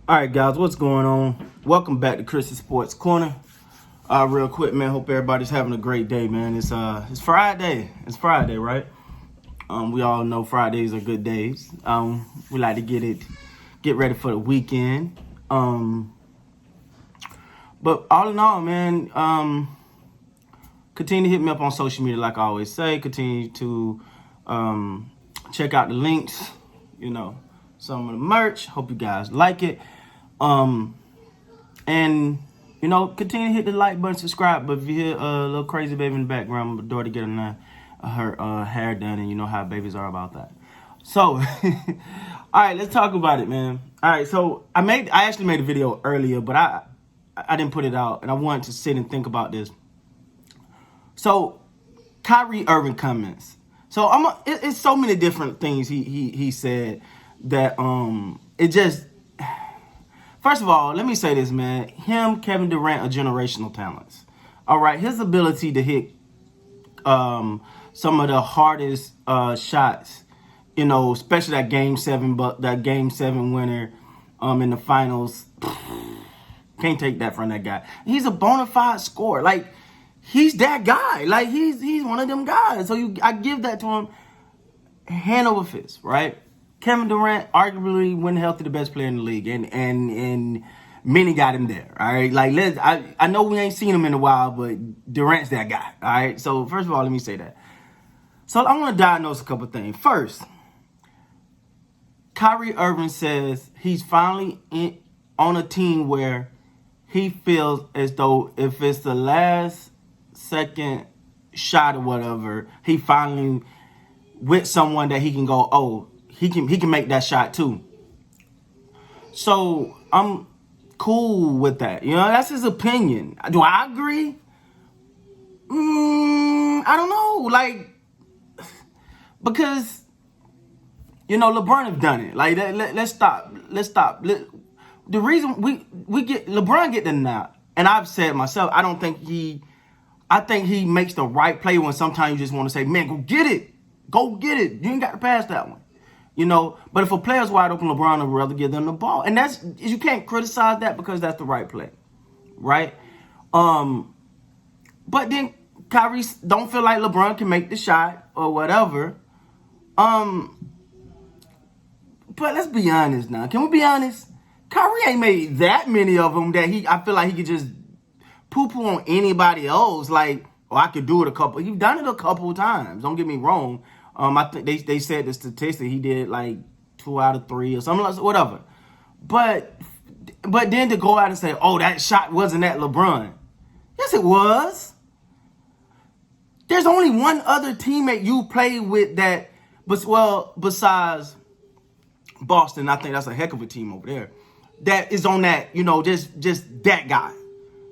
All right, guys, what's going on? Welcome back to Chris's Sports Corner. Real quick, man. Hope everybody's having a great day, man. It's Friday. It's Friday, right? We all know Fridays are good days. We like to get ready for the weekend. But all in all, man, continue to hit me up on social media, like I always say. Continue to check out the links. Some of the merch. Hope you guys like it. And continue to hit the like button, subscribe. But if you hear a little crazy baby in the background, my daughter getting her hair done, and you know how babies are about that. So, all right, let's talk about it, man. All right, so I actually made a video earlier, but I didn't put it out, and I wanted to sit and think about this. So, Kyrie Irving comments. So it's so many different things he said that it just. First of all, let me say this, man. Kevin Durant are generational talents. All right, his ability to hit some of the hardest shots, especially that Game 7 winner in the finals. Can't take that from that guy. He's a bona fide scorer. Like, he's that guy. Like, he's one of them guys. So I give that to him hand over fist, right? Kevin Durant, arguably, when healthy, the best player in the league, and many got him there. All right, like I know we ain't seen him in a while, but Durant's that guy. All right, so first of all, let me say that. So I want to diagnose a couple things. First, Kyrie Irving says he's finally on a team where he feels as though if it's the last second shot or whatever, he finally with someone that he can go, oh. He can make that shot too. So I'm cool with that. That's his opinion. Do I agree? I don't know. Like, because LeBron have done it. Like, let's stop. The reason we get LeBron get the nod, and I've said myself, I think he makes the right play when sometimes you just want to say, man, go get it. Go get it. You ain't got to pass that one. But if a player's wide open, LeBron would rather give them the ball. And you can't criticize that because that's the right play. Right? But then Kyrie don't feel like LeBron can make the shot or whatever. But let's be honest now. Can we be honest? Kyrie ain't made that many of them that I feel like he could just poo-poo on anybody else. Like, I could do it a couple. He's done it a couple of times. Don't get me wrong. I think they said the statistic he did like 2 out of 3 or something like whatever. But then to go out and say, oh, that shot wasn't at LeBron. Yes, it was. There's only one other teammate you play with that, besides Boston. I think that's a heck of a team over there. That is on that, just that guy.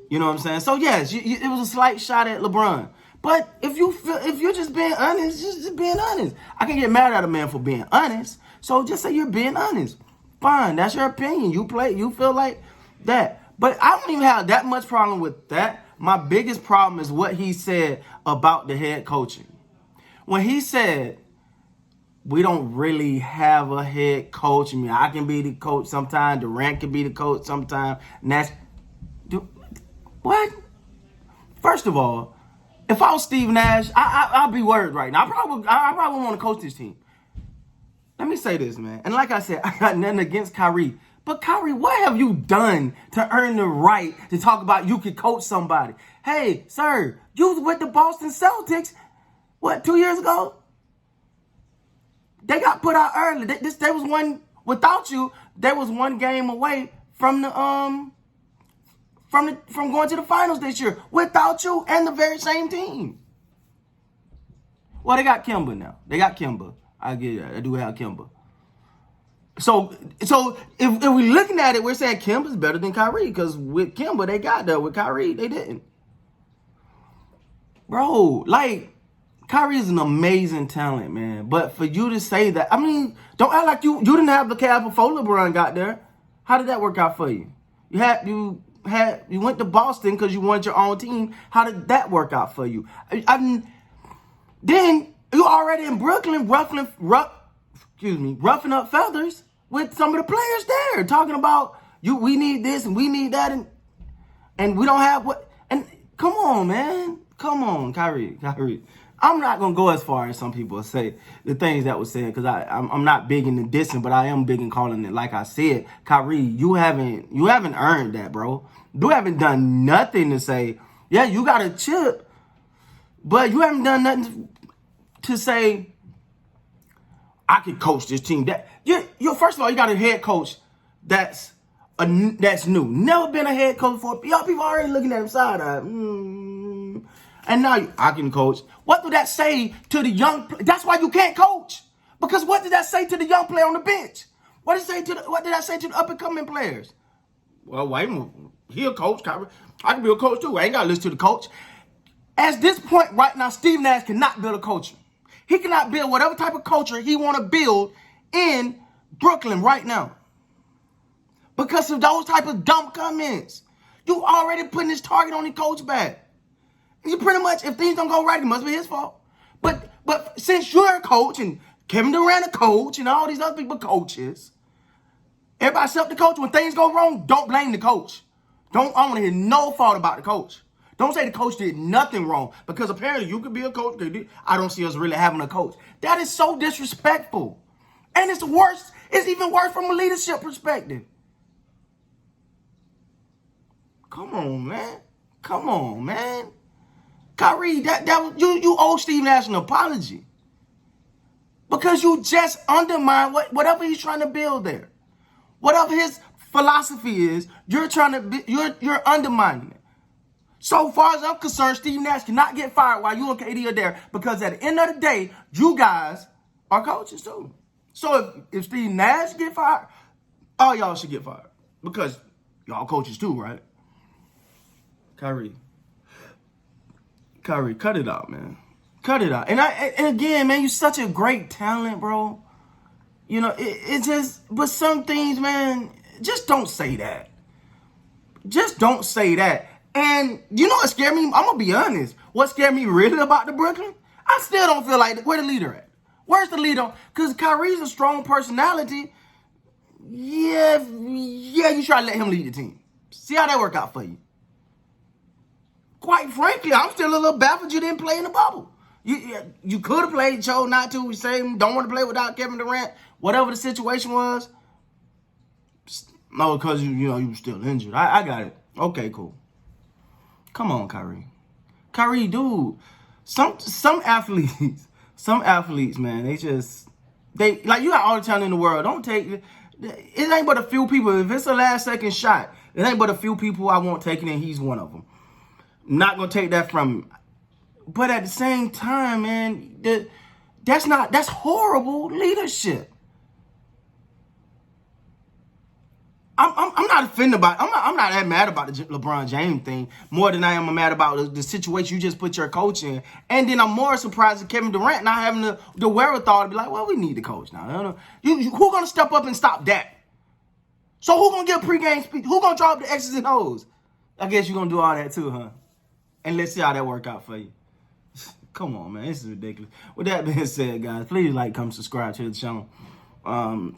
You know what I'm saying? So yes, it was a slight shot at LeBron. But if you're just being honest, just being honest. I can get mad at a man for being honest. So just say you're being honest. Fine, that's your opinion. You feel like that. But I don't even have that much problem with that. My biggest problem is what he said about the head coaching. When he said, we don't really have a head coach. I mean, I can be the coach sometimes. Durant can be the coach sometimes. Nash. What? First of all, if I was Steve Nash, I'd be worried right now. I probably want to coach this team. Let me say this, man. And like I said, I got nothing against Kyrie. But Kyrie, what have you done to earn the right to talk about you could coach somebody? Hey, sir, you was with the Boston Celtics, 2 years ago? They got put out early. Without you, they was one game away from from going to the finals this year without you and the very same team. Well, they got Kemba now. They got Kemba. I get it. I do have Kemba. So if we're looking at it, we're saying Kemba's better than Kyrie because with Kemba, they got there. With Kyrie, they didn't. Bro, like, Kyrie is an amazing talent, man. But for you to say that, I mean, don't act like you didn't have the Cavs before LeBron got there. How did that work out for you? You went to Boston because you wanted your own team. How did that work out for you? Then you already in Brooklyn roughing up feathers with some of the players there, talking about We need this and we need that, and we don't have what. And come on, man. Come on, Kyrie. I'm not gonna go as far as some people say the things that was said, because I'm not big in the dissing, but I am big in calling it. Like I said, Kyrie, you haven't earned that, bro. You haven't done nothing to say, yeah, you got a chip, but you haven't done nothing to say, I could coach this team. That you first of all, you got a head coach that's new, never been a head coach before. Y'all people already looking at him side eye. And now I can coach. What did that say to the young? That's why you can't coach. Because what did that say to the young player on the bench? What did that say to the up and coming players? Well, wait, he a coach. I can be a coach too. I ain't got to listen to the coach. At this point right now, Steve Nash cannot build a culture. He cannot build whatever type of culture he want to build in Brooklyn right now. Because of those type of dumb comments. You already putting this target on the coach back. You pretty much, if things don't go right, it must be his fault. But since you're a coach and Kevin Durant a coach and all these other people coaches, everybody except the coach, when things go wrong, don't blame the coach. I want to hear no fault about the coach. Don't say the coach did nothing wrong, because apparently you could be a coach. I don't see us really having a coach. That is so disrespectful. And it's worse. It's even worse from a leadership perspective. Come on, man. Kyrie, you owe Steve Nash an apology, because you just undermine whatever he's trying to build there. Whatever his philosophy is, you're undermining it. So far as I'm concerned, Steve Nash cannot get fired while you and KD are there, because at the end of the day, you guys are coaches too. So if Steve Nash get fired, all y'all should get fired, because y'all coaches too, right? Kyrie, cut it out, man. Cut it out. And again, man, you're such a great talent, bro. You know, it just, but some things, man, just don't say that. Just don't say that. And you know what scared me? I'm going to be honest. What scared me really about the Brooklyn? I still don't feel like, where the leader at? Where's the leader? Because Kyrie's a strong personality. Yeah, you try to let him lead the team. See how that work out for you. Quite frankly, I'm still a little baffled you didn't play in the bubble. You could have played, chose not to. We say don't want to play without Kevin Durant. Whatever the situation was. No, because you were still injured. I got it. Okay, cool. Come on, Kyrie. Kyrie, dude. Some athletes, man, they like, you got all the talent in the world. Don't take it. It ain't but a few people. If it's a last second shot, it ain't but a few people I won't take it, and he's one of them. Not gonna take that from him. But at the same time, man, that's horrible leadership. I'm not offended by it. I'm not that mad about the LeBron James thing more than I am mad about the situation you just put your coach in. And then I'm more surprised at Kevin Durant not having the wherewithal to be like, well, we need the coach now. Who gonna step up and stop that? So who gonna give a pregame speech? Who gonna drop the X's and O's? I guess you're gonna do all that too, huh? And let's see how that work out for you. Come on, man. This is ridiculous. With that being said, guys, please like, comment, subscribe to the channel.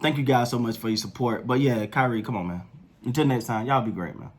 Thank you guys so much for your support. But yeah, Kyrie, come on, man. Until next time, y'all be great, man.